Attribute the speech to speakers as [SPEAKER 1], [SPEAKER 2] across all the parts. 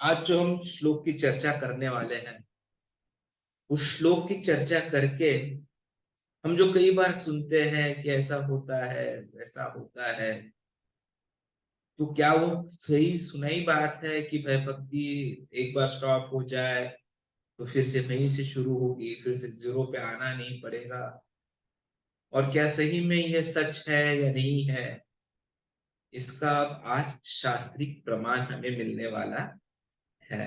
[SPEAKER 1] आज जो हम श्लोक की चर्चा करने वाले हैं, उस श्लोक की चर्चा करके हम जो कई बार सुनते हैं कि ऐसा होता है, वैसा होता है, तो क्या वो सही सुनाई बात है कि भाई भक्ति एक बार स्टॉप हो जाए तो फिर से वहीं से शुरू होगी, फिर से जीरो पे आना नहीं पड़ेगा? और क्या सही में यह सच है या नहीं है, इसका अब आज शास्त्रीय प्रमाण हमें मिलने वाला है।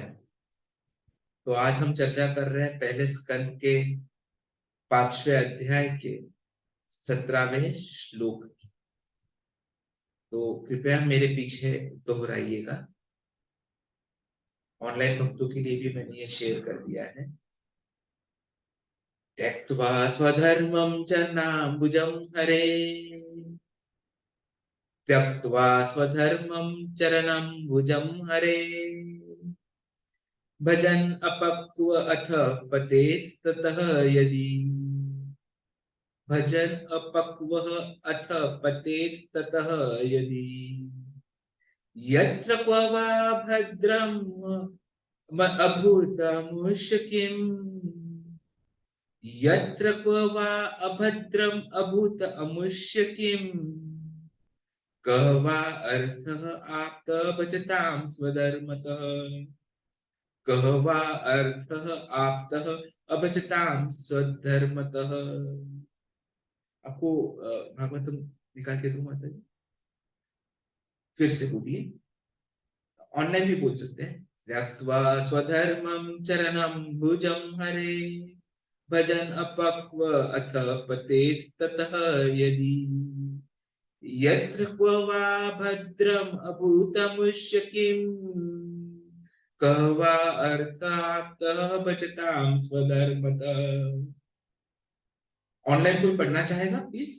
[SPEAKER 1] तो आज हम चर्चा कर रहे हैं पहले स्कंद के 5वें अध्याय के 17वें श्लोक की। तो कृपया मेरे पीछे दोहराइएगा। ऑनलाइन भक्तों के लिए भी मैंने ये शेयर कर दिया है। त्यक्त्वा स्वधर्मं चरणाम्बुजं हरे, त्यक्त्वा स्वधर्मं चरणम्बुजं हरे, भजन अपक्व अथ पतेत् ततः यदि, भजन अपक्वः अथ पतेत् ततः यदि, यत्र क्व वा भद्रम् अभूतमुष्य किम्, यत्र क्व वा अभद्रम् अभूत अमुष्य किम्, कः वा अर्थः आप्त भजतां स्वधर्मतः, कः वा अर्थः आप्तः अभजतां स्वधर्मतः। आपको भागवतम निकाल के दूं माता जी? फिर से बोलिए, ऑनलाइन भी बोल सकते हैं। त्यक्त्वा स्वधर्मं चरणं भुजं हरे, भजन अपक्व अथ पतेत् ततः यदि, यत्र क्व वा भद्रम् अभूतमुष्य किम्, कः वा अर्थाप्तः भजतां स्वधर्मतः। ऑनलाइन कोई पढ़ना चाहेगा प्लीज?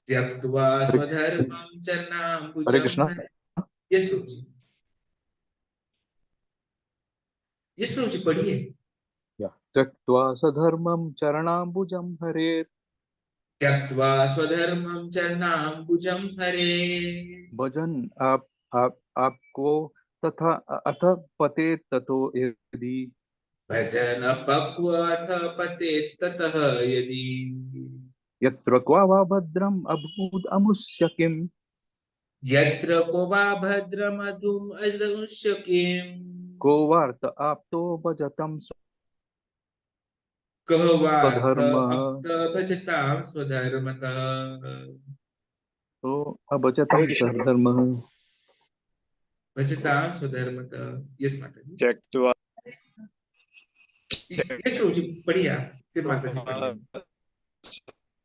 [SPEAKER 1] त्यक्त्वा
[SPEAKER 2] हरे
[SPEAKER 1] स्वधर्मं
[SPEAKER 2] हरे
[SPEAKER 1] चरणाम्बुजं
[SPEAKER 2] कृष्णा।
[SPEAKER 1] हरे। यस प्रभु जी, यस प्रभु जी पढ़िए।
[SPEAKER 2] या त्यक्त्वा सधर्मं चरणाम्बुजं हरेत्,
[SPEAKER 1] त्यक्त्वा स्वधर्मं चरणाम्बुजं हरे,
[SPEAKER 2] भजन आप आपको तथा अथ पते ततो यदि,
[SPEAKER 1] भजन पक्वाथ पतेत् ततः यदि,
[SPEAKER 2] यत्र क्वा वा भद्रम् अभूत् अमुष्य किम्,
[SPEAKER 1] यत्र को वा भद्रमधुम् अदमुष्य किम्,
[SPEAKER 2] को वार्त आप्तो भजतं
[SPEAKER 1] कः वार्थ
[SPEAKER 2] स्वधर्मः,
[SPEAKER 1] अप्त भजतां स्वधर्मतः।
[SPEAKER 2] तो अभजतं स्वधर्मः।
[SPEAKER 1] भजतां स्वधर्मतः। यस माता जी।
[SPEAKER 3] त्यक्त्वा
[SPEAKER 1] यस प्रभु जी पढ़िए आप, फिर माता जी पढ़िए।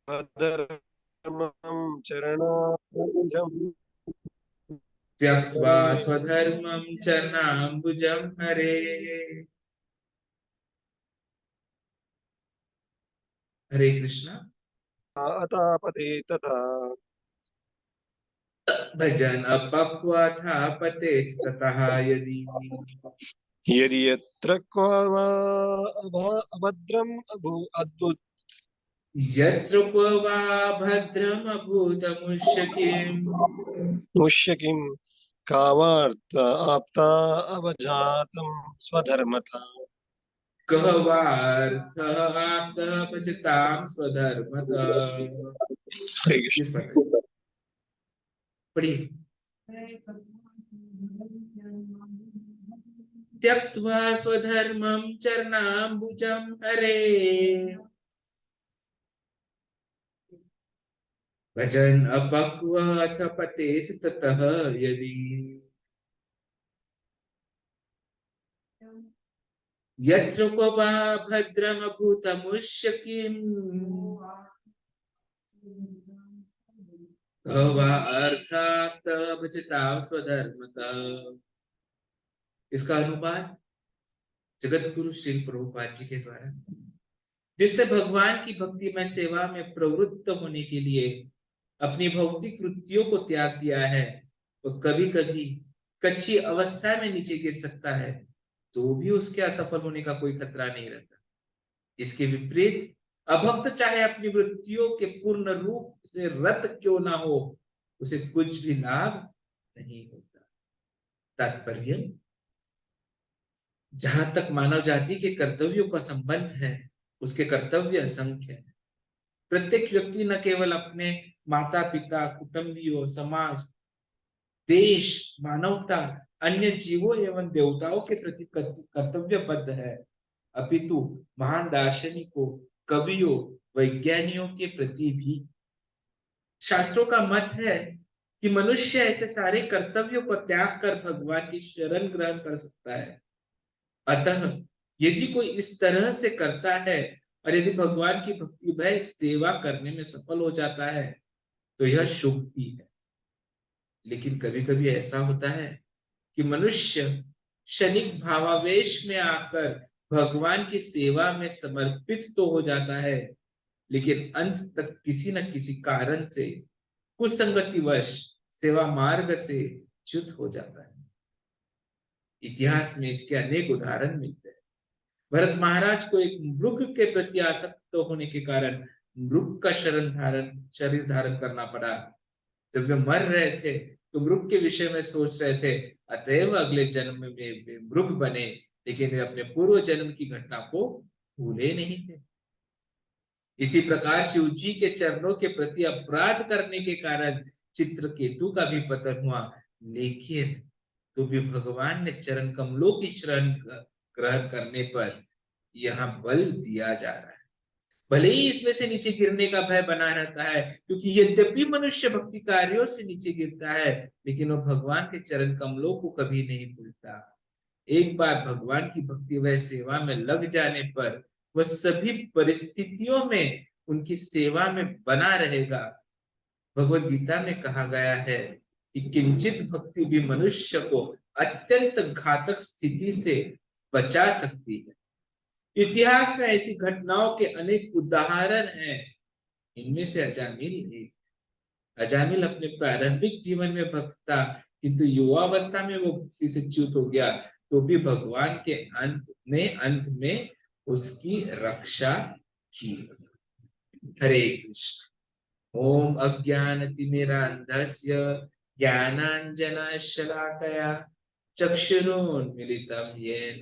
[SPEAKER 3] स्वधर्मं चरणाम्बुजं
[SPEAKER 1] त्यक्त्वा
[SPEAKER 3] हरे
[SPEAKER 1] स्वधर्मं चरणाम्बुजं हरे, हरे कृष्णा।
[SPEAKER 3] अतापते तथा
[SPEAKER 1] भजन अपक्वाथा पतेत् ततः यदि,
[SPEAKER 3] यदि यत्र क्व वा अभद्रम् अद्भुत
[SPEAKER 1] यत्र क्व वा भद्रम् अभूतमुष्य किम्,
[SPEAKER 3] मुष्य किं कामार्थ आप्ता अवजातं स्वधर्मथा।
[SPEAKER 1] कः वार्थः आप्तः भजतां स्वधर्मतः।
[SPEAKER 3] हरे
[SPEAKER 1] इस
[SPEAKER 3] कृष्ण।
[SPEAKER 1] माता जी पढ़िए। त्यक्त्वा स्वधर्मं चरणाम्बुजं हरे, भजन अपक्वाथ पतेत् ततः यदि, यत्र क्व वा भद्रमभूतमुष्य किम्, कः वा अर्थात् भजतां स्वधर्मतः। इसका अनुवाद जगत गुरु श्री प्रभुपाद जी के द्वारा। जिसने भगवान की भक्ति में सेवा में प्रवृत्त होने के लिए अपनी भौतिक कृत्यों को त्याग दिया है, वो कभी कभी कच्ची अवस्था में नीचे गिर सकता है, तो भी उसके असफल होने का कोई खतरा नहीं रहता। इसके विपरीत अभक्त चाहे अपनी वृत्तियों के पूर्ण रूप से रत क्यों ना हो, उसे कुछ भी लाभ नहीं होता। तात्पर्य, जहां तक मानव जाति के कर्तव्यों का संबंध है, उसके कर्तव्य असंख्य है। प्रत्येक व्यक्ति न केवल अपने माता पिता, कुटुंबियों, समाज, देश, मानवता, अन्य जीवों एवं देवताओं के प्रति कर्तव्यबद्ध है, अपितु महान दार्शनिकों, कवियों, वैज्ञानिकों के प्रति भी। शास्त्रों का मत है कि मनुष्य ऐसे सारे कर्तव्यों को त्याग कर भगवान की शरण ग्रहण कर सकता है। अतः यदि कोई इस तरह से करता है और यदि भगवान की भक्ति भय सेवा करने में सफल हो जाता है तो यह शुभ ही है। लेकिन कभी कभी ऐसा होता है कि मनुष्य क्षणिक भावावेश में आकर भगवान की सेवा में समर्पित तो हो जाता है, लेकिन अंत तक किसी न किसी कारण से, कुसंगतिवश सेवा मार्ग से च्युत हो जाता है। इतिहास में इसके अनेक उदाहरण मिलते हैं। भरत महाराज को एक मृग के प्रति आसक्त होने के कारण मृग का शरीर धारण करना पड़ा। जब वे मर रहे थे तो मृग के विषय में सोच रहे थे, अतएव अगले जन्म में वे मृग बने, लेकिन वे अपने पूर्व जन्म की घटना को भूले नहीं थे। इसी प्रकार शिव जी के चरणों के प्रति अपराध करने के कारण चित्रकेतु का भी पतन हुआ, लेकिन तो भी भगवान ने चरण कमलों की शरण ग्रहण करने पर यहाँ बल दिया जा रहा है। भले ही इसमें से नीचे गिरने का भय बना रहता है, क्योंकि यद्यपि मनुष्य भक्ति कार्यों से नीचे गिरता है, लेकिन वह भगवान के चरण कमलों को कभी नहीं भूलता। एक बार भगवान की भक्ति व सेवा में लग जाने पर वह सभी परिस्थितियों में उनकी सेवा में बना रहेगा। भगवत गीता में कहा गया है कि किंचित भक्ति भी मनुष्य को अत्यंत घातक स्थिति से बचा सकती है। इतिहास में ऐसी घटनाओं के अनेक उदाहरण हैं। इनमें से अजामिल एक। अजामिल अपने प्रारंभिक जीवन में भक्त था, किंतु युवावस्था में वो भक्ति से च्युत हो गया, तो भी भगवान के अंत में उसकी रक्षा की। हरे कृष्ण। ओम अज्ञानतिमिरान्धस्य ज्ञानाञ्जनशलाकया चक्षुरुन्मीलितं येन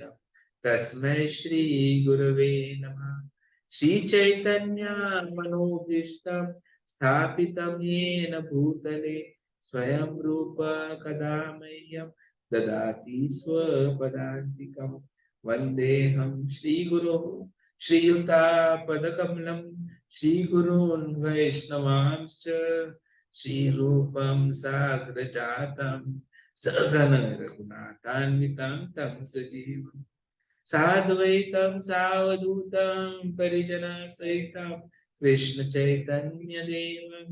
[SPEAKER 1] तस्मै श्री गुरवे नमः। श्री चैतन्य मनोभीष्टं स्थापितं येन भूतले स्वयं रूप कदा मह्यं ददाति स्वपदान्तिकं। वन्देऽहं श्रीगुरोः श्रीयुतापदकमलं श्रीगुरून् वैष्णवांश्च श्रीरूपं साग्रजातं सघन रघुनाथान्वितं तं सजीवम् साद्वैतं सावधूतं परिजनसहितं कृष्ण चैतन्य देवं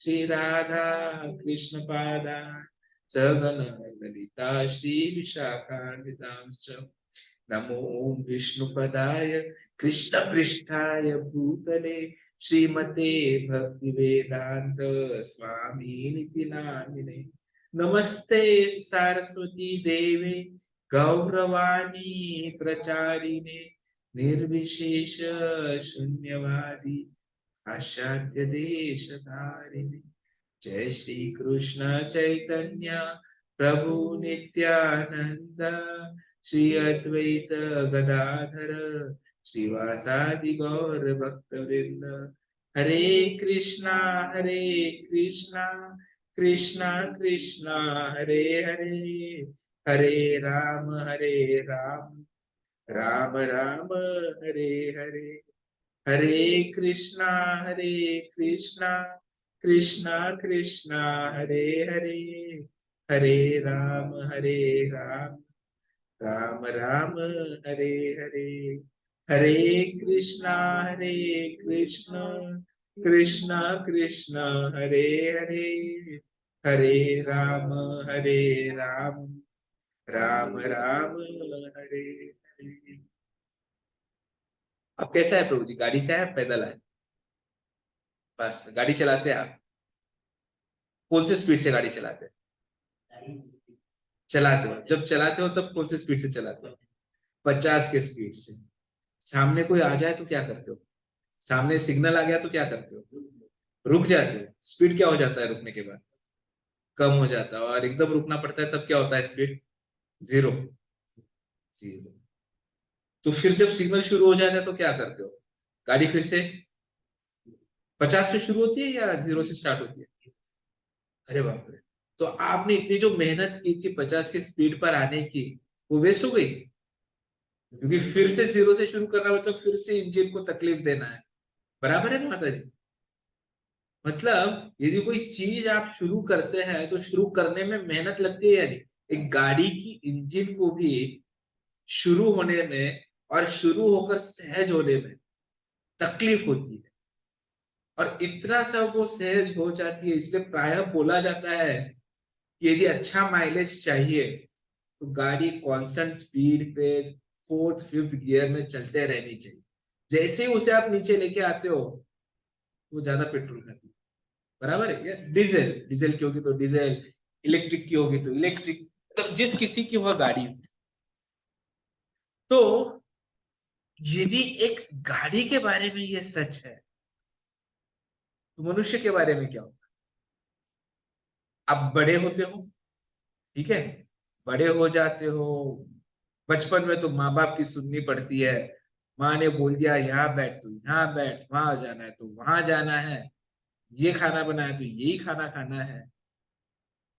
[SPEAKER 1] श्री राधा कृष्ण पादान् सघन ललिता श्री विशाखान्वितांश्च। नमो विष्णुपदाय कृष्ण पृष्ठाय भूतले श्रीमते भक्ति वेदांत स्वामी नामिने। नमस्ते सरस्वती देवे गौरवाणी प्रचारिणे निर्विशेष शून्यवादी पाश्चात्य देशधारिणे। जय श्री कृष्ण चैतन्य प्रभु नित्यानंद श्री अद्वैत गदाधर श्रीवासादि गौर भक्तवृंद। हरे कृष्णा कृष्णा कृष्णा हरे हरे, हरे राम राम राम हरे हरे। हरे कृष्णा कृष्णा कृष्णा हरे हरे, हरे राम राम राम हरे हरे। हरे कृष्णा कृष्णा कृष्णा हरे हरे, हरे राम राम राम हरे हरे। अब कैसा है प्रभु जी? गाड़ी से आए पैदल आए? बस में गाड़ी चलाते हैं आप? कौन से स्पीड से गाड़ी चलाते हैं? चलाते हो जब चलाते हो तब कौन से स्पीड से चलाते हो? 50 के स्पीड से। सामने कोई आ जाए तो क्या करते हो? सामने सिग्नल आ गया तो क्या करते हो? रुक जाते हो। स्पीड क्या हो जाता है रुकने के बाद? कम हो जाता है। और एकदम रुकना पड़ता है तब क्या होता है? Speed zero, zero. तो फिर जब सिग्नल शुरू हो जाता है तो क्या करते हो? गाड़ी फिर से 50 पे शुरू होती है या जीरो से स्टार्ट होती है? अरे बाप रे! तो आपने इतनी जो मेहनत की थी 50 की स्पीड पर आने की, वो वेस्ट हो गई, क्योंकि फिर से जीरो से शुरू करना मतलब फिर से इंजन को तकलीफ देना है। बराबर है ना माता जी? मतलब यदि कोई चीज आप शुरू करते हैं तो शुरू करने में मेहनत लगती है या नहीं? एक गाड़ी की इंजन को भी शुरू होने में और शुरू होकर सहज होने में तकलीफ होती है, और इतना सब वो सहज हो जाती है, इसलिए प्रायः बोला जाता है कि यदि अच्छा माइलेज चाहिए तो गाड़ी कांस्टेंट स्पीड पे फोर्थ फिफ्थ गियर में चलते रहनी चाहिए। जैसे ही उसे आप नीचे लेके आते हो वो ज्यादा पेट्रोल खाती है। बराबर है? या डीजल, डीजल की होगी तो डीजल, इलेक्ट्रिक की होगी तो इलेक्ट्रिक, मतलब जिस किसी की वह गाड़ी हो। तो यदि एक गाड़ी के बारे में ये सच है तो मनुष्य के बारे में क्या होगा? आप बड़े होते हो, ठीक है, बड़े हो जाते हो, बचपन में तो माँ बाप की सुननी पड़ती है। माँ ने बोल दिया यहाँ बैठ तो यहाँ बैठ, वहां जाना है तो वहां जाना है, ये खाना बना है तो यही खाना खाना है।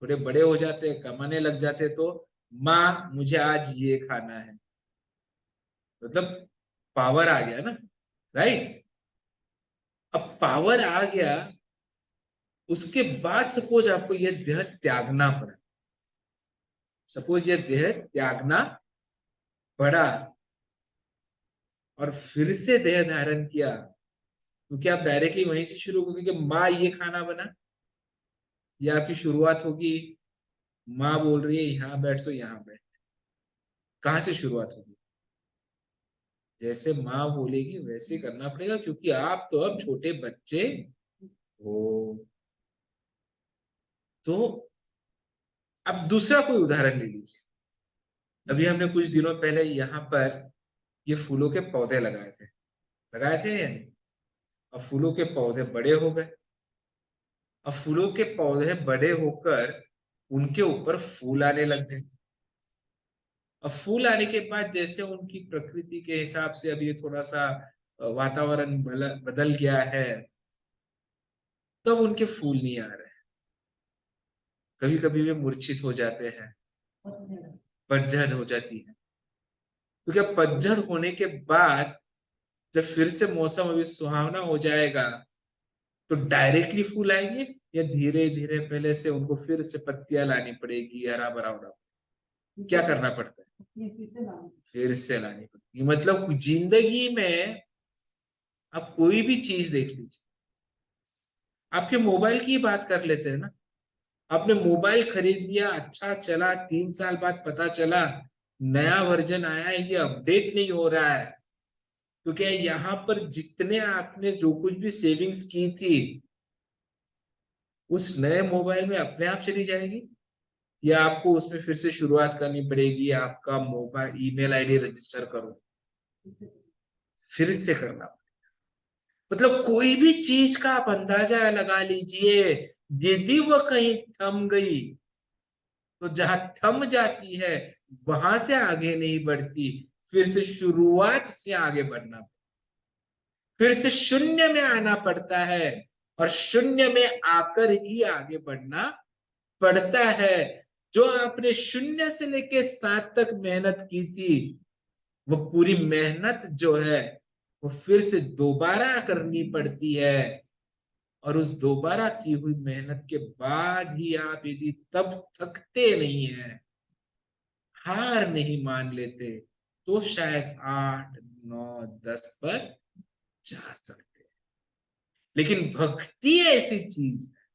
[SPEAKER 1] थोड़े बड़े हो जाते हैं, कमाने लग जाते तो माँ मुझे आज ये खाना है, मतलब पावर आ गया ना, राइट? अब पावर आ गया, उसके बाद सपोज आपको यह देह त्यागना पड़ा, सपोज यह देह त्यागना पड़ा और फिर से देह धारण किया, क्योंकि आप डायरेक्टली वहीं से शुरू करोगे कि माँ ये खाना बना, ये आपकी शुरुआत होगी। माँ बोल रही है यहाँ बैठ तो यहाँ बैठ, कहाँ से शुरुआत होगी? जैसे माँ बोलेगी वैसे करना पड़ेगा, क्योंकि आप तो अब छोटे बच्चे हो। तो अब दूसरा कोई उदाहरण ले लीजिए। अभी हमने कुछ दिनों पहले यहाँ पर ये फूलों के पौधे लगाए थे या नहीं? अब फूलों के पौधे बड़े हो गए, अब फूलों के पौधे बड़े होकर उनके ऊपर फूल आने लग गए। अब फूल आने के बाद जैसे उनकी प्रकृति के हिसाब से अब ये थोड़ा सा वातावरण बदल गया है, तब उनके फूल नहीं आ रहे, कभी कभी वे मूर्छित हो जाते हैं, पतझड़ हो जाती है। तो क्या पतझड़ होने के बाद जब फिर से मौसम अभी सुहावना हो जाएगा तो डायरेक्टली फूल आएंगे, या धीरे धीरे पहले से उनको फिर से पत्तियां लानी पड़ेगी, हरा भरा होना? क्या करना पड़ता है? फिर से लानी पड़ती है। मतलब जिंदगी में आप कोई भी चीज देख लीजिए, आपके मोबाइल की बात कर लेते हैं ना। आपने मोबाइल खरीद लिया, अच्छा चला, 3 साल बाद पता चला नया वर्जन आया है, ये अपडेट नहीं हो रहा है। तो क्या यहाँ पर जितने आपने जो कुछ भी सेविंग्स की थी उस नए मोबाइल में अपने आप चली जाएगी, या आपको उसमें फिर से शुरुआत करनी पड़ेगी? आपका मोबाइल ईमेल आईडी रजिस्टर करो, फिर से करना। मतलब कोई भी चीज का आप अंदाजा लगा लीजिए, यदि वह कहीं थम गई तो जहां थम जाती है वहां से आगे नहीं बढ़ती, फिर से शुरुआत से आगे बढ़ना, फिर से शून्य में आना पड़ता है, और शून्य में आकर ही आगे बढ़ना पड़ता है। जो आपने 0 से लेके 7 तक मेहनत की थी, वो पूरी मेहनत जो है वो फिर से दोबारा करनी पड़ती है, और उस दोबारा की हुई मेहनत के बाद ही आप यदि तब थकते नहीं है, हार नहीं मान लेते, तो शायद 8 9 10 पर जा सकते हैं। लेकिन भक्ति ऐसी चीज है,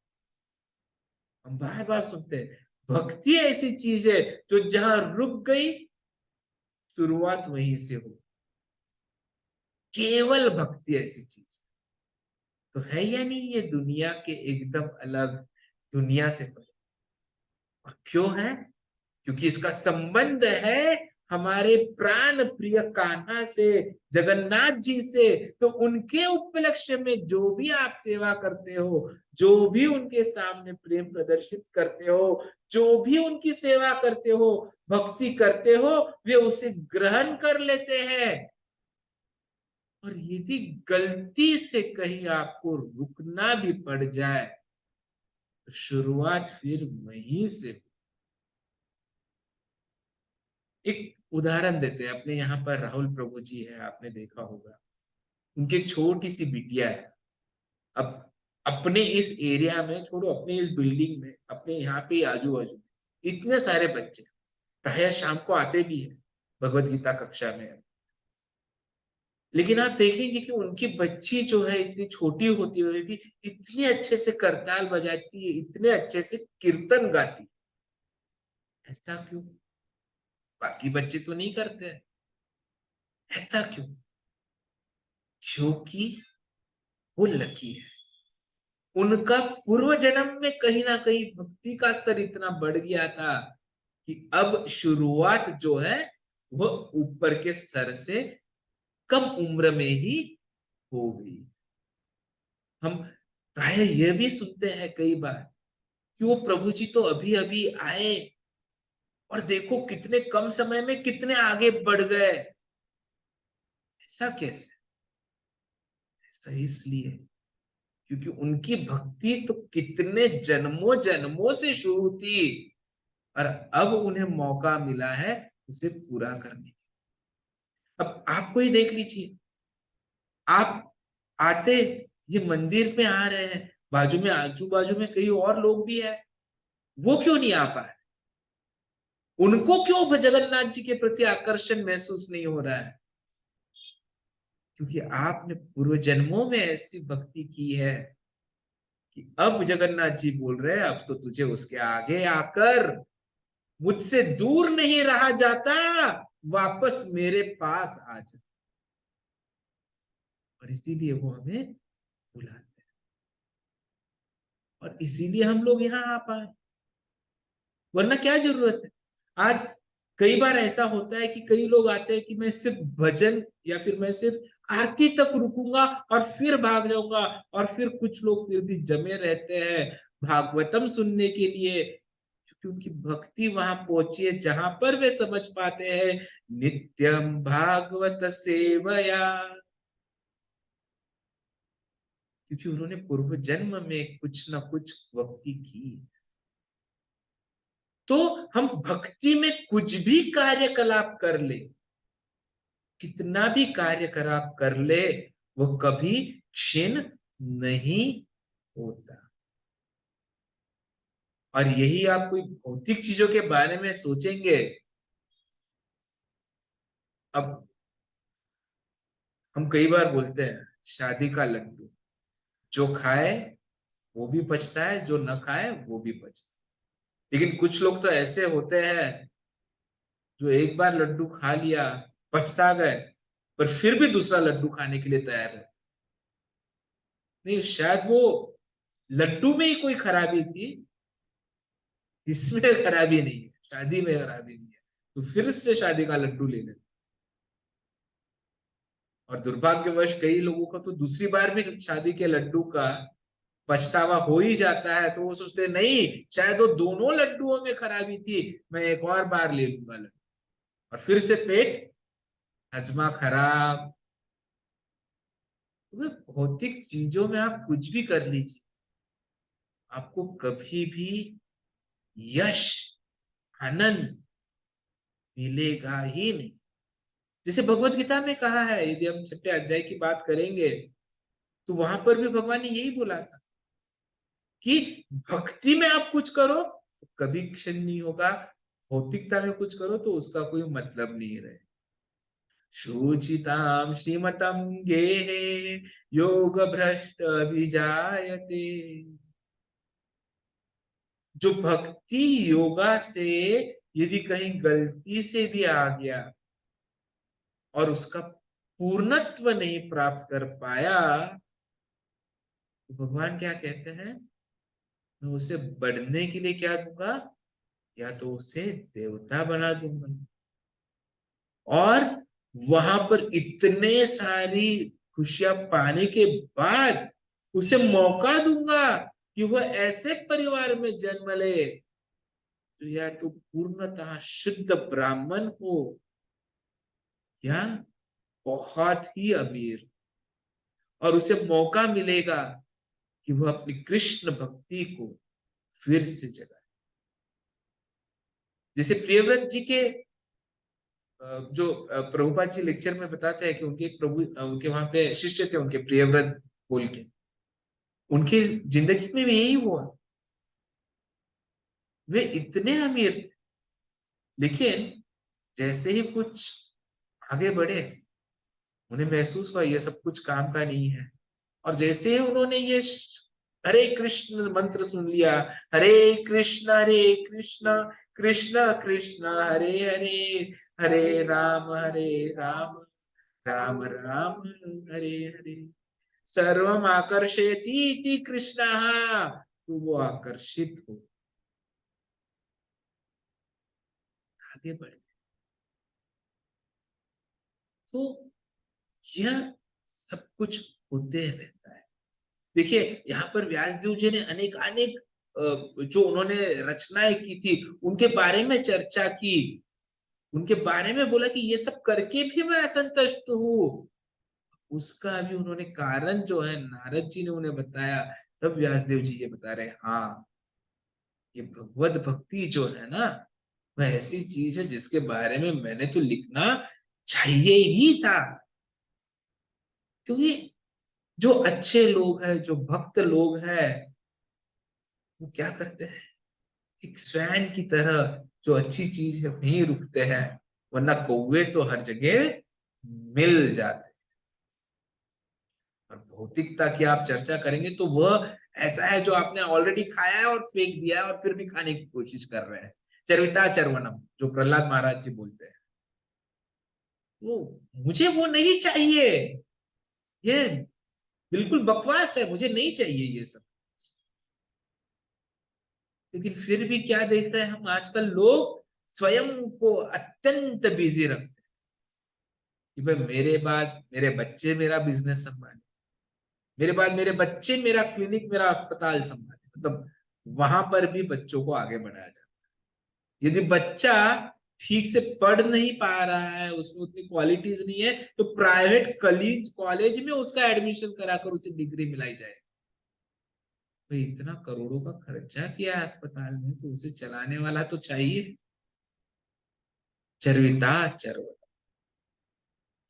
[SPEAKER 1] हम बार बार सुनते हैं, भक्ति ऐसी चीज है जो जहां रुक गई शुरुआत वहीं से हो। केवल भक्ति ऐसी चीज तो है या नहीं, ये दुनिया के एकदम अलग, दुनिया से परे। और क्यों है? क्योंकि इसका संबंध है हमारे प्राण प्रिय कान्हा से, जगन्नाथ जी से, तो उनके उपलक्ष्य में जो भी आप सेवा करते हो, जो भी उनके सामने प्रेम प्रदर्शित करते हो, जो भी उनकी सेवा करते हो, भक्ति करते हो, वे उसे ग्रहण कर लेते हैं। और यदि गलती से कहीं आपको रुकना भी पड़ जाए तो शुरुआत फिर वहीं से। एक उदाहरण देते हैं, अपने यहाँ पर राहुल प्रभु जी है, आपने देखा होगा, उनकी एक छोटी सी बिटिया है। अब अपने इस एरिया में छोड़ो, अपने इस बिल्डिंग में, अपने यहाँ पे आजू बाजू इतने सारे बच्चे प्राय शाम को आते भी है भगवत गीता कक्षा में, लेकिन आप देखेंगे कि उनकी बच्ची जो है इतनी छोटी होती हुई भी इतने अच्छे से करताल बजाती है, इतने अच्छे से कीर्तन गाती है। ऐसा क्यों? बाकी बच्चे तो नहीं करते हैं। ऐसा क्यों? क्योंकि वो लकी है, उनका पूर्व जन्म में कहीं ना कहीं भक्ति का स्तर इतना बढ़ गया था कि अब शुरुआत जो है वह ऊपर के स्तर से कम उम्र में ही हो गई। हम प्राय यह भी सुनते हैं कई बार कि वो प्रभु जी तो अभी अभी आए और देखो कितने कम समय में कितने आगे बढ़ गए। ऐसा कैसे? ऐसा इसलिए क्योंकि उनकी भक्ति तो कितने जन्मों जन्मों से शुरू थी और अब उन्हें मौका मिला है उसे पूरा करने। अब आपको ही देख लीजिए, आप आते, ये मंदिर में आ रहे हैं, बाजू में आजू बाजू में कई और लोग भी है, वो क्यों नहीं आ पाए? उनको क्यों जगन्नाथ जी के प्रति आकर्षण महसूस नहीं हो रहा है? क्योंकि आपने पूर्व जन्मों में ऐसी भक्ति की है कि अब जगन्नाथ जी बोल रहे हैं अब तो तुझे उसके आगे आकर मुझसे दूर नहीं रहा जाता, वापस मेरे पास आ जा। और इसीलिए वो हमें बुलाते हैं और इसीलिए हम लोग यहाँ आ पाए, वरना क्या जरूरत है। आज कई बार ऐसा होता है कि कई लोग आते हैं कि मैं सिर्फ भजन या फिर मैं सिर्फ आरती तक रुकूंगा और फिर भाग जाऊंगा, और फिर कुछ लोग फिर भी जमे रहते हैं भागवतम सुनने के लिए, क्योंकि उनकी भक्ति वहां पहुंची है जहां पर वे समझ पाते हैं नित्यम भागवत सेवया, क्योंकि उन्होंने पूर्व जन्म में कुछ ना कुछ भक्ति की। तो हम भक्ति में कुछ भी कार्यकलाप कर ले, कितना भी कार्यकलाप कर ले, वो कभी क्षीण नहीं होता। और यही आप कोई भौतिक चीजों के बारे में सोचेंगे। अब हम कई बार बोलते हैं शादी का लड्डू जो खाए वो भी पछता है, जो न खाए वो भी पछता है। लेकिन कुछ लोग तो ऐसे होते हैं जो एक बार लड्डू खा लिया, पछता गए, पर फिर भी दूसरा लड्डू खाने के लिए तैयार है। नहीं, शायद वो लड्डू में ही कोई खराबी थी, इसमें खराबी नहीं है, शादी में खराबी नहीं है, तो फिर से शादी का लड्डू ले ले। और दुर्भाग्यवश कई लोगों का तो दूसरी बार भी शादी के लड्डू का पछतावा हो ही जाता है, तो वो सोचते हैं नहीं, शायद वो दोनों लड्डुओं में खराबी थी, मैं एक और बार ले लूंगा लड्डू, और फिर से पेट हजमा खराब। तो भौतिक चीजों में आप कुछ भी कर लीजिए, आपको कभी भी यश आनंद मिलेगा ही नहीं। जैसे भगवत गीता में कहा है, यदि हम 6 अध्याय की बात करेंगे तो वहां पर भी भगवान ने यही बोला था कि भक्ति में आप कुछ करो तो कभी क्षण नहीं होगा, भौतिकता में कुछ करो तो उसका कोई मतलब नहीं रहे। शुचिताम श्रीमतम गेहे योग भ्रष्ट अभिजायते। जो भक्ति योगा से यदि कहीं गलती से भी आ गया और उसका पूर्णत्व नहीं प्राप्त कर पाया, तो भगवान क्या कहते हैं, मैं उसे बढ़ने के लिए क्या दूंगा, या तो उसे देवता बना दूंगा। और वहां पर इतने सारी खुशियां पाने के बाद उसे मौका दूंगा कि वह ऐसे परिवार में जन्म ले तो या तो पूर्णतः शुद्ध ब्राह्मण हो या बहुत ही अमीर, और उसे मौका मिलेगा कि वह अपनी कृष्ण भक्ति को फिर से जगाए। जैसे प्रियव्रत जी के जो प्रभुपाद जी लेक्चर में बताते हैं कि उनके एक प्रभु उनके वहां पे शिष्य थे उनके, प्रियव्रत बोल के, उनकी जिंदगी में भी यही हुआ। वे इतने अमीर थे, लेकिन जैसे ही कुछ आगे बढ़े उन्हें महसूस हुआ ये सब कुछ काम का नहीं है, और जैसे ही उन्होंने ये हरे कृष्ण मंत्र सुन लिया, हरे कृष्ण कृष्ण कृष्ण हरे हरे, हरे राम राम राम हरे हरे, सर्वम आकर्षेति इति कृष्णः, तो वो आकर्षित हो आगे बढ़े। तो यह सब कुछ होते रहता है। देखिए यहाँ पर व्यासदेव जी ने अनेक अनेक जो उन्होंने रचनाएं की थी उनके बारे में चर्चा की, उनके बारे में बोला कि ये सब करके भी मैं असंतुष्ट हूँ। उसका भी उन्होंने कारण जो है नारद जी ने उन्हें बताया, तब व्यासदेव जी ये बता रहे हैं हाँ ये भगवत भक्ति जो है ना वह ऐसी चीज है जिसके बारे में मैंने तो लिखना चाहिए ही था। क्योंकि जो अच्छे लोग हैं, जो भक्त लोग हैं, वो क्या करते हैं, एक स्वैन की तरह जो अच्छी चीज है वहीं रुकते हैं, वरना कौवे तो हर जगह मिल जाते हैं। और भौतिकता की आप चर्चा करेंगे तो वह ऐसा है जो आपने ऑलरेडी खाया है और फेंक दिया है और फिर भी खाने की कोशिश कर रहे हैं, चर्विता चर्वणम जो प्रहलाद महाराज जी बोलते हैं। वो मुझे वो नहीं चाहिए, ये बिल्कुल बकवास है, मुझे नहीं चाहिए ये सब। लेकिन फिर भी क्या देख रहे हैं हम आजकल, लोग स्वयं को अत्यंत बिजी रखते हैं कि भाई मेरे बाद मेरे बच्चे मेरा बिजनेस संभाले, मेरे बाद मेरे बच्चे मेरा क्लिनिक मेरा अस्पताल संभाले, मतलब वहां पर भी बच्चों को आगे बढ़ाया जाता है। यदि बच्चा ठीक से पढ़ नहीं पा रहा है, उसमें उतनी क्वालिटीज नहीं है, तो प्राइवेट कॉलेज में उसका एडमिशन कराकर उसे डिग्री मिलाई जाए। तो इतना करोड़ों का खर्चा किया है अस्पताल में, तो उसे चलाने वाला तो चाहिए। चरविता चरवनम,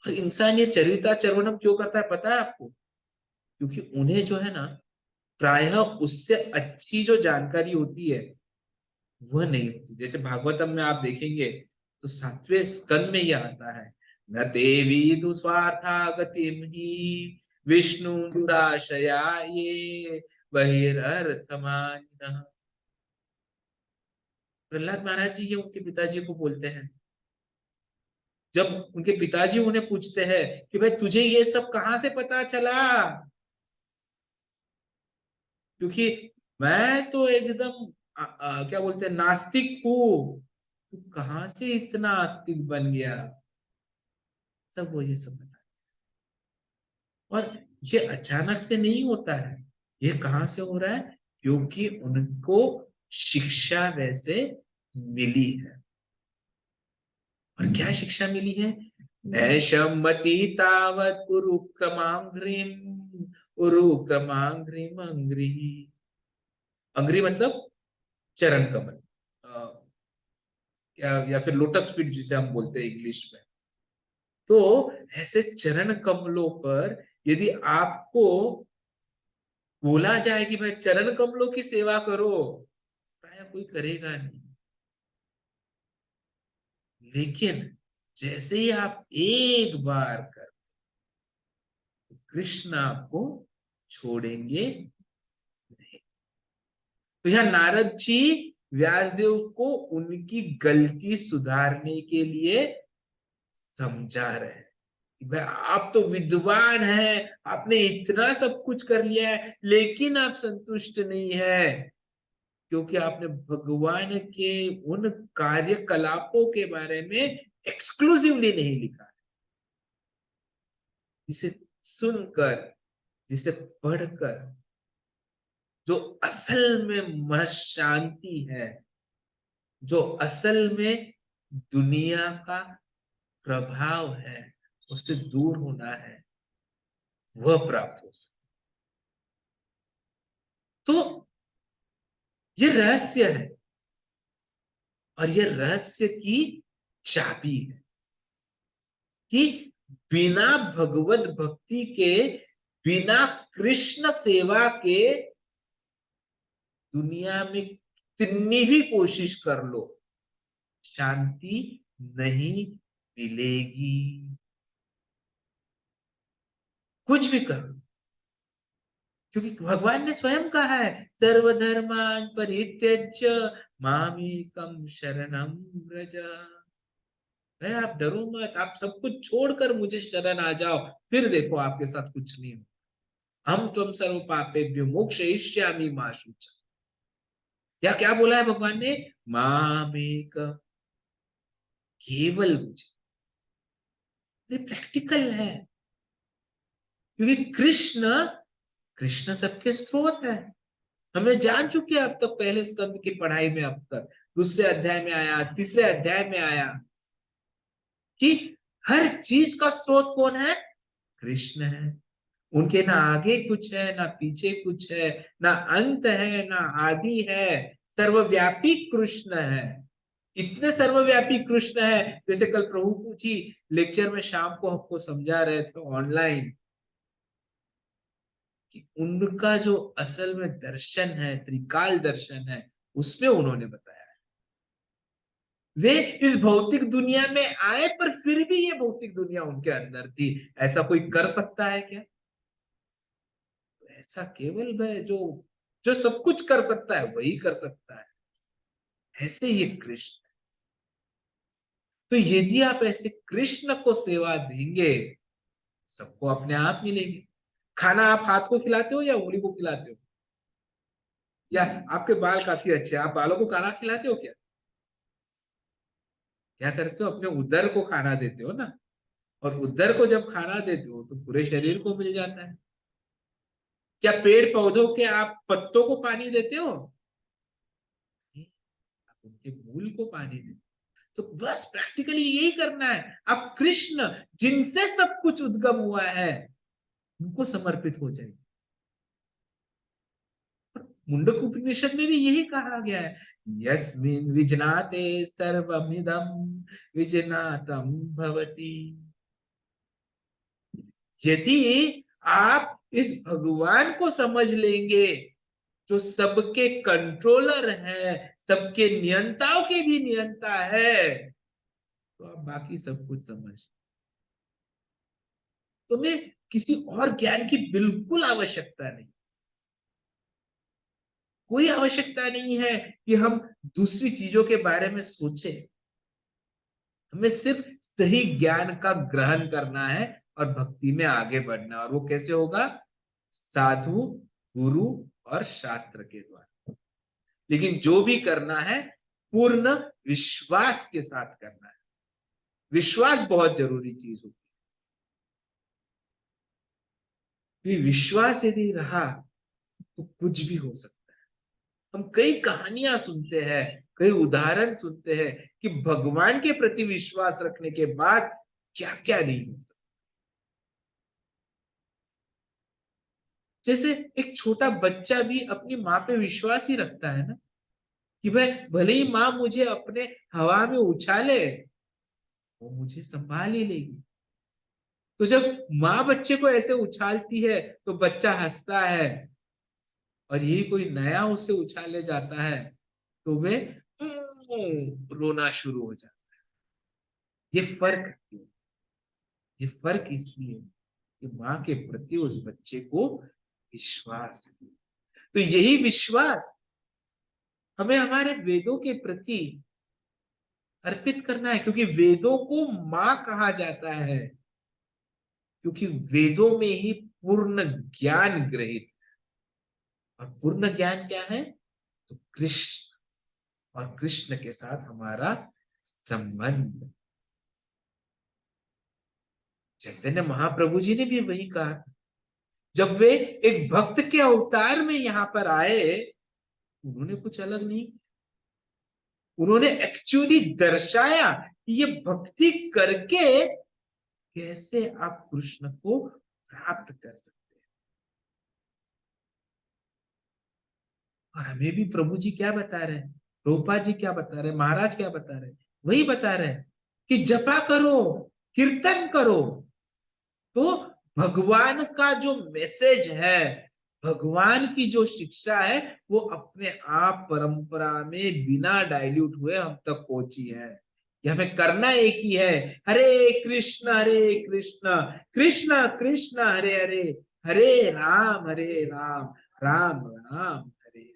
[SPEAKER 1] और इंसान ये चरविता चरवनम क्यों करता है पता है आपको? क्योंकि उन्हें जो है ना प्रायः उससे अच्छी जो जानकारी होती है वह नहीं होती। जैसे भागवतम में आप देखेंगे तो 7वें स्कंद में यह आता है, न देवी दुस्वार्था गतिम ही विष्णु दुराशया ये बहिरर्थमानिनः। प्रहलाद महाराज जी ये उनके पिताजी को बोलते हैं, जब उनके पिताजी उन्हें पूछते हैं कि भाई तुझे ये सब कहां से पता चला, क्योंकि मैं तो एकदम क्या बोलते हैं नास्तिक हूँ, तू कहां से इतना आस्तिक बन गया, तब वो ये सब बता। और ये अचानक से नहीं होता है, ये कहां से हो रहा है, क्योंकि उनको शिक्षा वैसे मिली है। और क्या शिक्षा मिली है, नैशमति तावत उरुक्रमांघ्रिम अंग्री, अंग्री मतलब चरण कमल, या फिर लोटस फीट जिसे हम बोलते हैं इंग्लिश में। तो ऐसे चरण कमलों पर यदि आपको बोला जाए कि भाई चरण कमलों की सेवा करो, प्राय कोई करेगा नहीं। लेकिन जैसे ही आप एक बार कर, कृष्ण आपको छोड़ेंगे नहीं। तो यहाँ नारद जी व्यासदेव को उनकी गलती सुधारने के लिए समझा रहे हैं कि भाई आप तो विद्वान हैं, आपने इतना सब कुछ कर लिया है, लेकिन आप संतुष्ट नहीं है, क्योंकि आपने भगवान के उन कार्यकलापों के बारे में एक्सक्लूसिवली नहीं लिखा है। जिसे सुनकर, जिसे पढ़कर जो असल में मन शांति है, जो असल में दुनिया का प्रभाव है, उससे दूर होना है, वह प्राप्त हो सकता। तो ये रहस्य है, और ये रहस्य की चाबी है कि बिना भगवत भक्ति के, बिना कृष्ण सेवा के दुनिया में कितनी भी कोशिश कर लो, शांति नहीं मिलेगी। कुछ भी कर लो, क्योंकि भगवान ने स्वयं कहा है, सर्वधर्मान परित्यज्य मामेकम शरणम व्रज। है, आप डरो मत, आप सब कुछ छोड़कर मुझे शरण आ जाओ, फिर देखो आपके साथ कुछ नहीं हो। हम तुम सर्व पापेभ्यो मोक्षयिष्यामि मा शुचा। या क्या बोला है भगवान ने? मामेक, केवल मुझे। ये प्रैक्टिकल है, क्योंकि कृष्ण, कृष्ण सबके स्रोत है। हमने जान चुके हैं अब तक, पहले स्कंद की पढ़ाई में अब तक, दूसरे अध्याय में आया, तीसरे अध्याय में आया कि हर चीज का स्रोत कौन है? कृष्ण है। उनके ना आगे कुछ है, ना पीछे कुछ है, ना अंत है, ना आदि है। सर्वव्यापी कृष्ण है। इतने सर्वव्यापी कृष्ण है, जैसे कल प्रभु पूछी लेक्चर में शाम को हमको समझा रहे थे ऑनलाइन, कि उनका जो असल में दर्शन है, त्रिकाल दर्शन है, उसमें उन्होंने बताया वे इस भौतिक दुनिया में आए, पर फिर भी ये भौतिक दुनिया उनके अंदर थी। ऐसा कोई कर सकता है क्या? ऐसा केवल वह जो जो सब कुछ कर सकता है वही कर सकता है। ऐसे ये कृष्ण। तो यदि आप ऐसे कृष्ण को सेवा देंगे, सबको अपने आप मिलेंगे। खाना आप हाथ को खिलाते हो या उंगली को खिलाते हो? या आपके बाल काफी अच्छे, आप बालों को खाना खिलाते हो क्या? क्या करते हो? अपने उदर को खाना देते हो ना। और उदर को जब खाना देते हो तो पूरे शरीर को मिल जाता है। क्या पेड़ पौधों के आप पत्तों को पानी देते हो? आप उनके मूल को पानी देते हो। तो बस प्रैक्टिकली यही करना है। आप कृष्ण, जिनसे सब कुछ उद्गम हुआ है, उनको समर्पित हो जाएंगे। मुंडक उपनिषद में भी यही कहा गया है, यस्मिन् विजनाते सर्वमिदं विजनातम भवति। यदि आप इस भगवान को समझ लेंगे, जो सबके कंट्रोलर है, सबके नियंताओं के भी नियंता है, तो आप बाकी सब कुछ समझ। तुम्हें किसी और ज्ञान की बिल्कुल आवश्यकता नहीं। कोई आवश्यकता नहीं है कि हम दूसरी चीजों के बारे में सोचें। हमें सिर्फ सही ज्ञान का ग्रहण करना है और भक्ति में आगे बढ़ना है। और वो कैसे होगा? साधु, गुरु और शास्त्र के द्वारा। लेकिन जो भी करना है पूर्ण विश्वास के साथ करना है। विश्वास बहुत जरूरी चीज होती है। विश्वास यदि रहा तो कुछ भी हो सकता है। हम कई कहानियां सुनते हैं, कई उदाहरण सुनते हैं कि भगवान के प्रति विश्वास रखने के बाद क्या क्या नहीं हो सकता। जैसे एक छोटा बच्चा भी अपनी माँ पे विश्वास ही रखता है ना, कि भाई भले ही माँ मुझे अपने हवा में उछाले, वो मुझे संभाल ही लेगी। तो जब माँ बच्चे को ऐसे उछालती है तो बच्चा हंसता है, और यही कोई नया उसे उछाले जाता है तो वे रोना शुरू हो जाता है। ये फर्क क्यों? ये फर्क इसलिए कि माँ के प्रति उस बच्चे को विश्वास है। तो यही विश्वास हमें हमारे वेदों के प्रति अर्पित करना है, क्योंकि वेदों को माँ कहा जाता है, क्योंकि वेदों में ही पूर्ण ज्ञान ग्रहित। और पूर्ण ज्ञान क्या है? तो कृष्ण, और कृष्ण के साथ हमारा संबंध। चैतन्य महाप्रभु जी ने भी वही कहा। जब वे एक भक्त के अवतार में यहाँ पर आए, उन्होंने कुछ अलग नहीं, उन्होंने एक्चुअली दर्शाया कि ये भक्ति करके कैसे आप कृष्ण को प्राप्त कर सकते हैं। और हमें भी प्रभु जी क्या बता रहे हैं, प्रभुपाद जी क्या बता रहे हैं, महाराज क्या बता रहे हैं, वही बता रहे हैं कि जपा करो, कीर्तन करो, तो भगवान का जो मैसेज है, भगवान की जो शिक्षा है, वो अपने आप परंपरा में बिना डाइल्यूट हुए हम तक पहुंची है। ये हमें करना एक ही है, हरे कृष्ण कृष्ण कृष्ण हरे हरे, हरे राम राम राम हरे।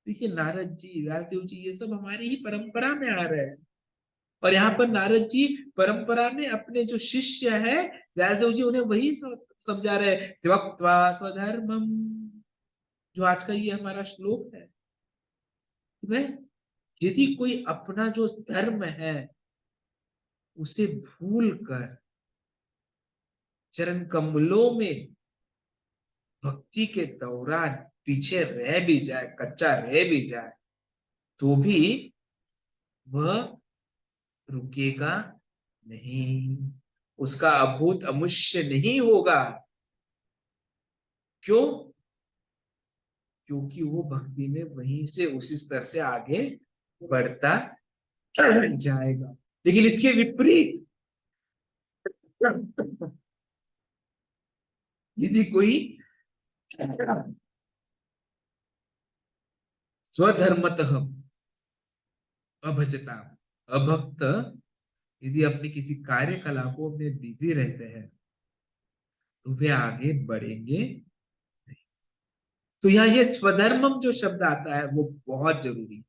[SPEAKER 1] देखिए नारद जी, व्यासदेव जी, ये सब हमारी ही परंपरा में आ रहे हैं। और यहाँ पर नारद जी परंपरा में अपने जो शिष्य है व्यासदेव जी, उन्हें वही समझा रहे हैं, त्यक्त्वा स्वधर्मम, जो आज का ये हमारा श्लोक है। वह यदि कोई अपना जो धर्म है उसे भूल कर चरण कमलों में भक्ति के दौरान पीछे रह भी जाए, कच्चा रह भी जाए, तो भी वह रुकेगा नहीं, उसका अभूत अमुष्य नहीं होगा। क्यों? क्योंकि वो भक्ति में वहीं से उसी स्तर से आगे बढ़ता जाएगा। लेकिन इसके विपरीत यदि कोई स्वधर्मतः अभजता, अभक्त यदि अपने किसी कार्यकलापों में बिजी रहते हैं तो वे आगे बढ़ेंगे नहीं। तो यहाँ ये स्वधर्मम जो शब्द आता है वो बहुत जरूरी है,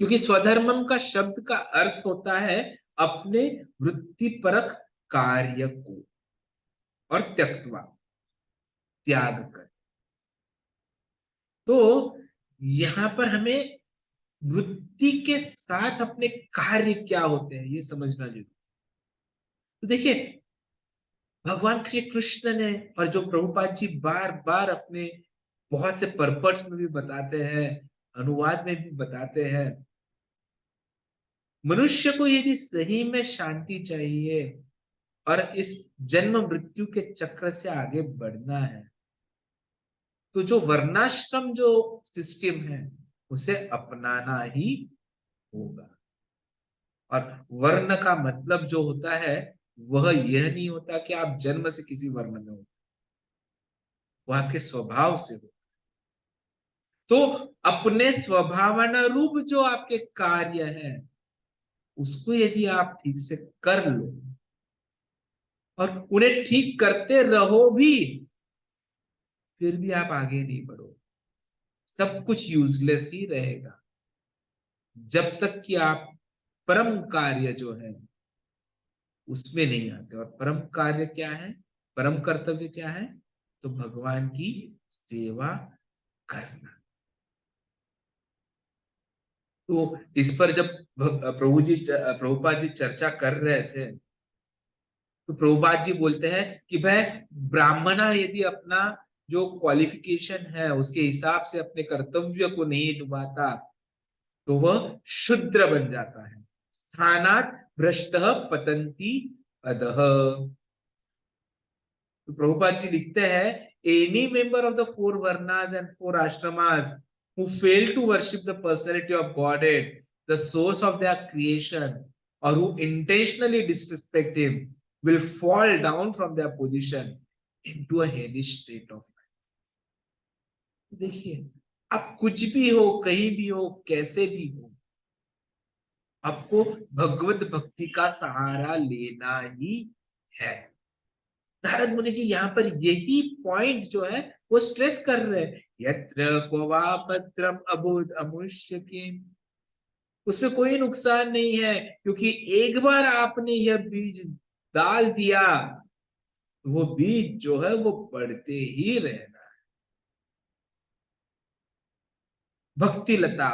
[SPEAKER 1] क्योंकि स्वधर्मम का शब्द का अर्थ होता है अपने वृत्तिपरक कार्य को, और त्यक्त्वा, त्याग कर। तो यहां पर हमें वृत्ति के साथ अपने कार्य क्या होते हैं ये समझना जरूरी। तो देखिए भगवान श्री कृष्ण ने, और जो प्रभुपाद जी बार बार अपने बहुत से पर्पस में भी बताते हैं, अनुवाद में भी बताते हैं, मनुष्य को यदि सही में शांति चाहिए और इस जन्म मृत्यु के चक्र से आगे बढ़ना है, तो जो वर्णाश्रम जो सिस्टम है उसे अपनाना ही होगा। और वर्ण का मतलब जो होता है वह यह नहीं होता कि आप जन्म से किसी वर्ण में हो, वह आपके स्वभाव से हो। तो अपने स्वभावानुरूप जो आपके कार्य हैं उसको यदि आप ठीक से कर लो और उन्हें ठीक करते रहो भी, फिर भी आप आगे नहीं बढ़ो, सब कुछ यूजलेस ही रहेगा जब तक कि आप परम कार्य जो है उसमें नहीं आते। और परम कार्य क्या है, परम कर्तव्य क्या है, तो भगवान की सेवा करना। तो इस पर जब प्रभुपाद जी चर्चा कर रहे थे तो प्रभुपाद जी बोलते हैं कि भाई ब्राह्मणा यदि अपना जो क्वालिफिकेशन है उसके हिसाब से अपने कर्तव्य को नहीं निभाता तो वह शूद्र बन जाता है, स्थानात् भ्रष्टः पतन्ति अधः। तो प्रभुपाद जी लिखते हैं, any member of the four varnas and four ashramas who fail to worship the personality of Godhead, the source of their creation, or who intentionally disrespect him, will fall down from their position into a hellish state of mind. देखिए आप कुछ भी हो, कहीं भी हो, कैसे भी हो, आपको भगवत भक्ति का सहारा लेना ही है। नारद मुनि जी यहाँ पर यही पॉइंट जो है वो स्ट्रेस कर रहे हैं, यत्र क्व वा भद्रम अबुध अमुष्य किम, उसमें कोई नुकसान नहीं है, क्योंकि एक बार आपने यह बीज डाल दिया तो वो बीज जो है वो बढ़ते ही रहना है। भक्ति लता,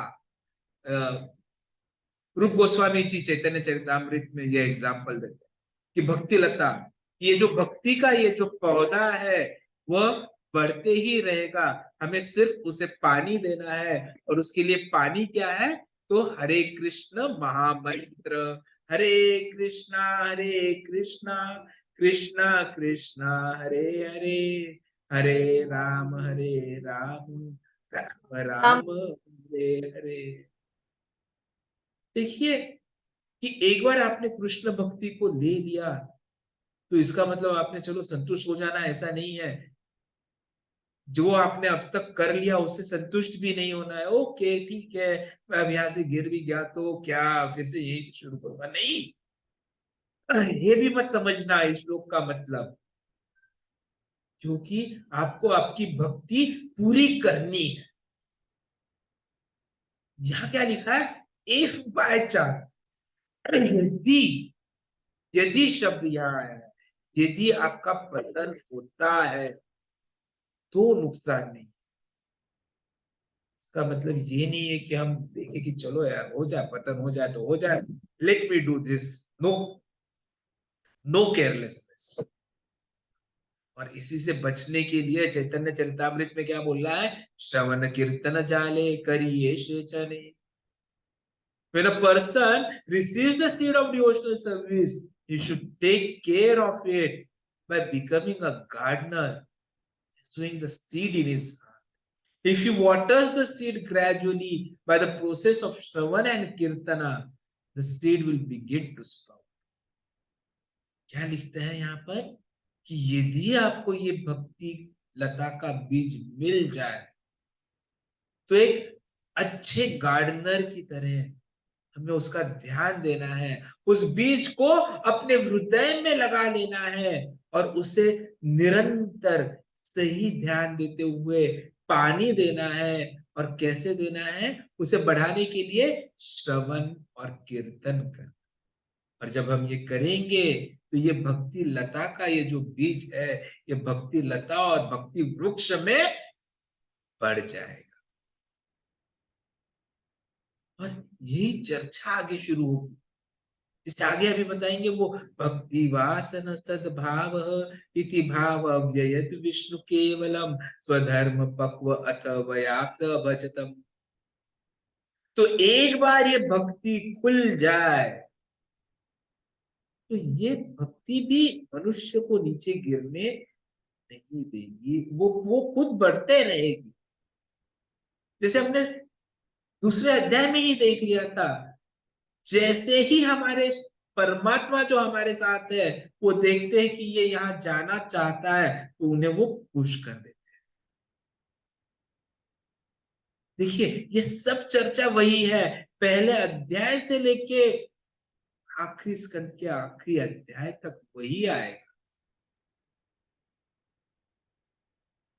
[SPEAKER 1] रूप गोस्वामी जी चैतन्य चरितामृत में यह एग्जाम्पल देते हैं कि भक्ति लता, ये जो भक्ति का ये जो पौधा है वह बढ़ते ही रहेगा, हमें सिर्फ उसे पानी देना है। और उसके लिए पानी क्या है? तो हरे कृष्ण महामंत्र, हरे कृष्णा कृष्णा कृष्णा हरे हरे, हरे राम राम राम हरे हरे। देखिए कि एक बार आपने कृष्ण भक्ति को ले लिया तो इसका मतलब आपने चलो संतुष्ट हो जाना, ऐसा नहीं है। जो आपने अब तक कर लिया उससे संतुष्ट भी नहीं होना है। ओके ठीक है, मैं अब यहाँ से गिर भी गया तो क्या, फिर से यही से शुरू करूंगा? नहीं, ये भी मत समझना इस श्लोक का मतलब, क्योंकि आपको आपकी भक्ति पूरी करनी है। यहाँ क्या लिखा है? इफ बाय चांस, यदि, यदि शब्द यहाँ है, यदि आपका पतन होता है तो नुकसान नहीं। इसका मतलब ये नहीं है कि हम देखें कि चलो यार हो जाए, पतन हो जाए तो हो जाए, let me do this. No, no carelessness. और इसी से बचने के लिए चैतन्य चरितामृत में क्या बोल रहा है? श्रवण कीर्तन जाले करिए शेचने। When a person receives the seed of devotional service, he should take care of it by becoming a gardener, sowing the seed in his heart. If he waters the seed gradually by the process of Shravan and Kirtana, the seed will begin to sprout. क्या लिखते हैं यहाँ पर? कि यदि आपको ये भक्ति लता का बीज मिल जाए तो एक अच्छे गार्डनर की तरह हमें उसका ध्यान देना है, उस बीज को अपने हृदय में लगा लेना है और उसे निरंतर सही ध्यान देते हुए पानी देना है। और कैसे देना है? उसे बढ़ाने के लिए श्रवण और कीर्तन कर। और जब हम ये करेंगे तो ये भक्ति लता का ये जो बीज है, ये भक्ति लता और भक्ति वृक्ष में बढ़ जाएगा। और यही चर्चा आगे शुरू होगी। इससे आगे अभी बताएंगे वो भक्ति वासन सद्भाव इति भाव अव्ययत विष्णु केवलम स्वधर्म पक्व अथ व्याप्त भजतम। तो एक बार ये भक्ति खुल जाए तो ये भक्ति भी मनुष्य को नीचे गिरने नहीं देगी, वो खुद बढ़ते रहेगी। जैसे हमने दूसरे अध्याय में ही देख लिया था, जैसे ही हमारे परमात्मा जो हमारे साथ है वो देखते हैं कि ये यहाँ जाना चाहता है तो उन्हें वो पुश कर देते हैं। देखिए ये सब चर्चा वही है, पहले अध्याय से लेके आखिरी स्कंद के आखिरी अध्याय तक वही आएगा।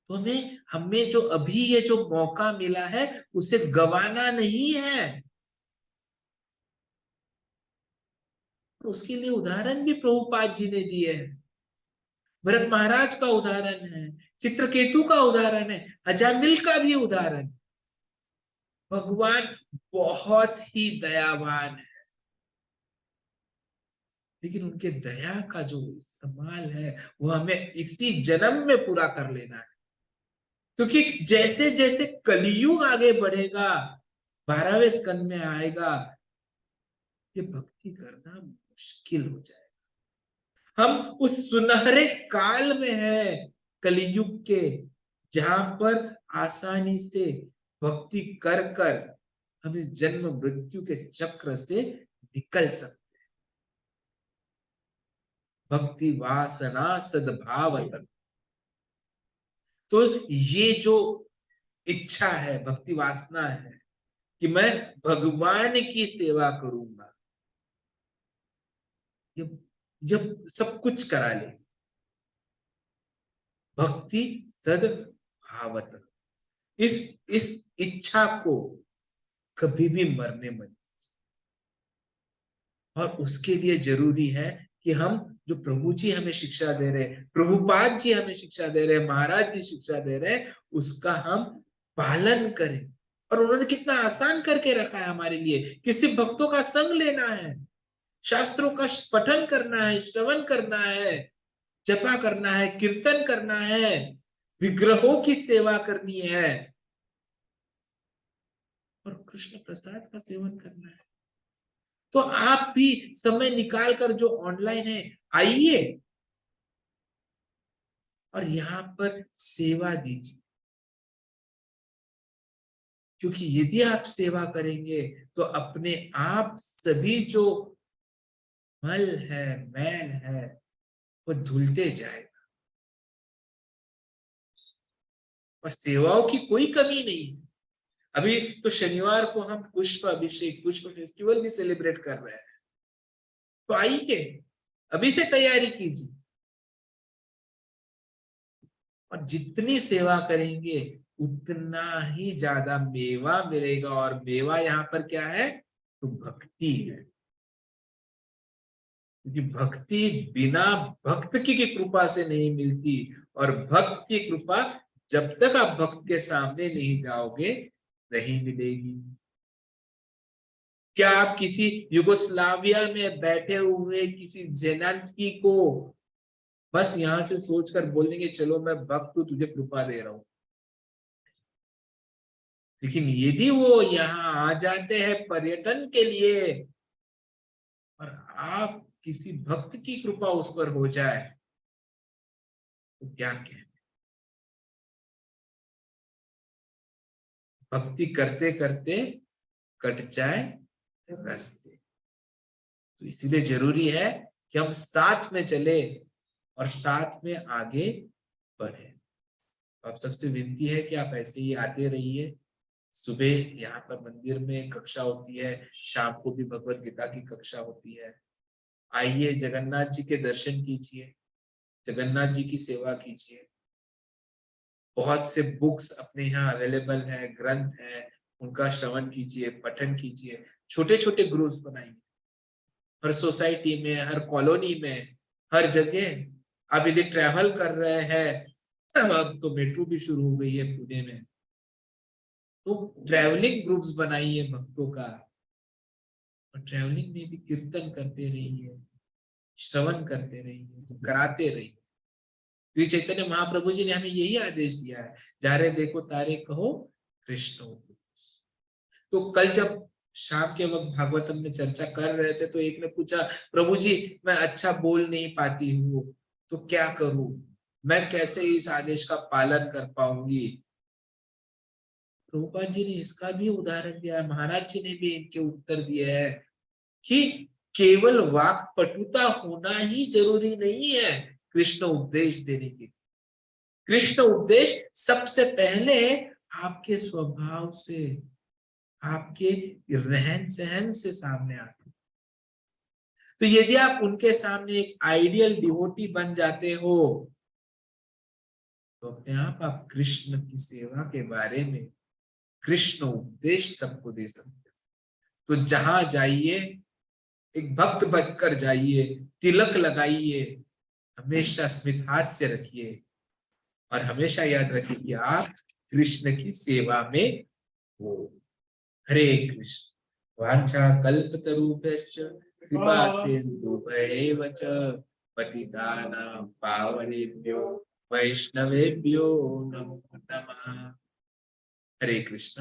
[SPEAKER 1] तो हमें हमें जो अभी ये जो मौका मिला है उसे गंवाना नहीं है। उसके लिए उदाहरण भी प्रभुपाद जी ने दिए हैं। भरत महाराज का उदाहरण है, चित्रकेतु का उदाहरण है, अजामिल का भी उदाहरण। भगवान बहुत ही दयावान है, लेकिन उनके दया का जो इस्तेमाल है वो हमें इसी जन्म में पूरा कर लेना है। क्योंकि जैसे जैसे कलियुग आगे बढ़ेगा, 12वें स्कंद में आएगा, ये भक्ति करना मुश्किल हो जाएगा। हम उस सुनहरे काल में हैं कलियुग के, जहां पर आसानी से भक्ति कर कर हम इस जन्म मृत्यु के चक्र से निकल सकते हैं। भक्ति वासना सद्भाव। तो ये जो इच्छा है, भक्ति वासना है कि मैं भगवान की सेवा करूंगा, जब सब कुछ करा ले, भक्ति सद्भावत, इस इच्छा को कभी भी मरने मत दीजिए। और उसके लिए जरूरी है कि हम जो प्रभु जी हमें शिक्षा दे रहे हैं, प्रभुपाद जी हमें शिक्षा दे रहे हैं, महाराज जी शिक्षा दे रहे हैं, उसका हम पालन करें। और उन्होंने कितना आसान करके रखा है हमारे लिए कि सिर्फ भक्तों का संग लेना है, शास्त्रों का पठन करना है, श्रवण करना है, जपा करना है, कीर्तन करना है, विग्रहों की सेवा करनी है और कृष्ण प्रसाद का सेवन करना है। तो आप भी समय निकाल कर जो ऑनलाइन है आइए और यहाँ पर सेवा दीजिए, क्योंकि यदि आप सेवा करेंगे तो अपने आप सभी जो मल है, मैल है, वो धुलते जाएगा और सेवाओं की कोई कमी नहीं है। अभी तो शनिवार को हम पुष्प अभिषेक, पुष्प फेस्टिवल भी सेलिब्रेट कर रहे हैं, तो आइए अभी से तैयारी कीजिए और जितनी सेवा करेंगे उतना ही ज्यादा मेवा मिलेगा। और मेवा यहाँ पर क्या है? तो भक्ति है, क्योंकि भक्ति बिना भक्त की कृपा से नहीं मिलती और भक्त की कृपा जब तक आप भक्त के सामने नहीं जाओगे नहीं मिलेगी। क्या आप किसी युगोस्लाविया में बैठे हुए किसी जेलेंस्की को बस यहां से सोचकर बोल देंगे चलो मैं भक्त हूं, तुझे कृपा दे रहा हूं? लेकिन यदि वो यहाँ आ जाते हैं पर्यटन के लिए और आप किसी भक्त की कृपा उस पर हो जाए तो क्या कहें? भक्ति करते करते कट जाए रास्ते। तो इसीलिए जरूरी है कि हम साथ में चले और साथ में आगे बढ़े। आप सबसे विनती है कि आप ऐसे ही आते रहिए। सुबह यहाँ पर मंदिर में कक्षा होती है, शाम को भी भगवत गीता की कक्षा होती है। आइए जगन्नाथ जी के दर्शन कीजिए, जगन्नाथ जी की सेवा कीजिए। बहुत से बुक्स अपने यहाँ अवेलेबल है, ग्रंथ है, उनका श्रवण कीजिए, पठन कीजिए। छोटे छोटे ग्रुप्स बनाइए, हर सोसाइटी में, हर कॉलोनी में, हर जगह। आप यदि ट्रैवल कर रहे हैं, अब तो मेट्रो भी शुरू हो गई है पुणे में, तो ट्रैवलिंग ग्रुप्स बनाइए भक्तों का और ट्रैवलिंग में भी कीर्तन करते रहिए, श्रवण करते रहिए, कराते रहिए। श्री चैतन्य महाप्रभु जी ने हमें यही आदेश दिया है, जारे देखो तारे कहो कृष्ण। तो कल जब शाम के वक्त भागवतम में चर्चा कर रहे थे तो एक ने पूछा, प्रभु जी मैं अच्छा बोल नहीं पाती हूँ तो क्या करूं, मैं कैसे इस आदेश का पालन कर पाऊंगी? प्रभुपाद जी ने इसका भी उदाहरण दिया है, महाराज जी ने भी इनके उत्तर दिए हैं कि केवल वाक पटुता होना ही जरूरी नहीं है कृष्ण उपदेश देने के। कृष्ण उपदेश सबसे पहले आपके स्वभाव से, आपके रहन सहन से सामने आते। तो यदि आप उनके सामने एक आइडियल डिवोटी बन जाते हो तो अपने आप कृष्ण की सेवा के बारे में कृष्ण उपदेश सबको दे सकते हो। तो जहां जाइए एक भक्त बनकर जाइए, तिलक लगाइए, हमेशा स्मित हास्य रखिए और हमेशा याद रखिए कि आप कृष्ण की सेवा में हो। हरे कृष्ण। वांछा कल्पतरुभ्यश्च कृपा सिन्धुभ्यैव च पतितानां पावनेभ्यो वैष्णवेभ्यो नमो नमः। हरे कृष्ण।